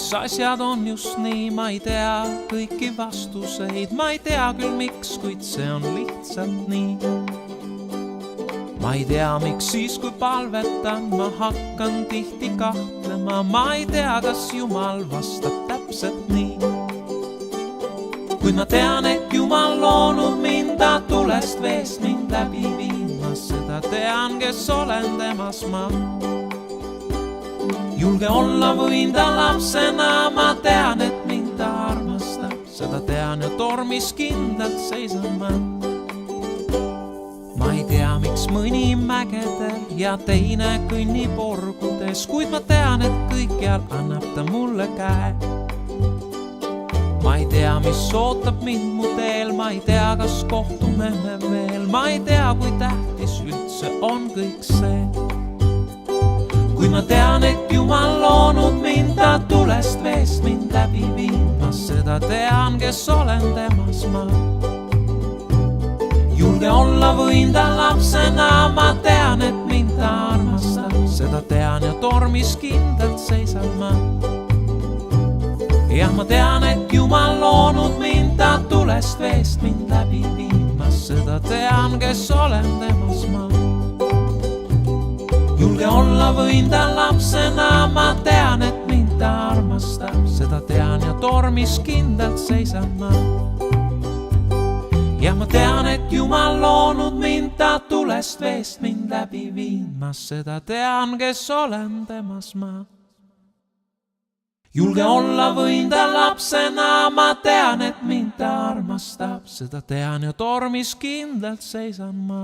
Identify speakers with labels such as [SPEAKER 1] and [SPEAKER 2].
[SPEAKER 1] miks asjad on just nii, ma ei tea kõiki vastuseid, ma ei tea küll miks, kuid see on lihtsalt nii. Ma ei tea, miks siis, kui palvetan, ma hakkan tihti kahtlema, ma ei tea, kas Jumal vastab täpselt nii. Kuid ma tean, et Jumal loonud mind, ta tulest veest mind läbi viimas, seda tean, kes olen temas ma. Julge olla võin ta lapsena, ma tean, et mind ta armastab, seda tean ja tormis kindlalt seisan ma. Ma ei tea, miks mõni mägedel ja teine kõnnib orgudes, kuid ma tean, et kõikjal annab ta mulle käe. Ma ei tea, mis ootab mind mu teel, ma ei tea, kas kohtume me veel, ma ei tea, kui tähtis üldse on kõik see. Kuid ma tean, et Jumal loonud mind, ta tulest veest mind läbi viimas, seda tean, kes olen temas ma. Julge olla võin ta lapsena, ma tean, et mind ta armastab, seda tean ja tormis kindlalt seisan ma. Jah, ma tean, et Jumal loonud mind, ta tulest veest mind läbi viimas, seda tean, kes olen temas ma. Julge olla võin ta lapsena, ma tean, et mind ta armastab, seda tean ja tormis kindlalt seisan ma. Jah, ma tean, et Jumal loonud mind, ta tulest veest mind läbi viimas, seda tean, kes olen temas ma. Julge olla võin ta lapsena, ma tean, et mind ta armastab, seda tean ja tormis kindlalt seisan ma.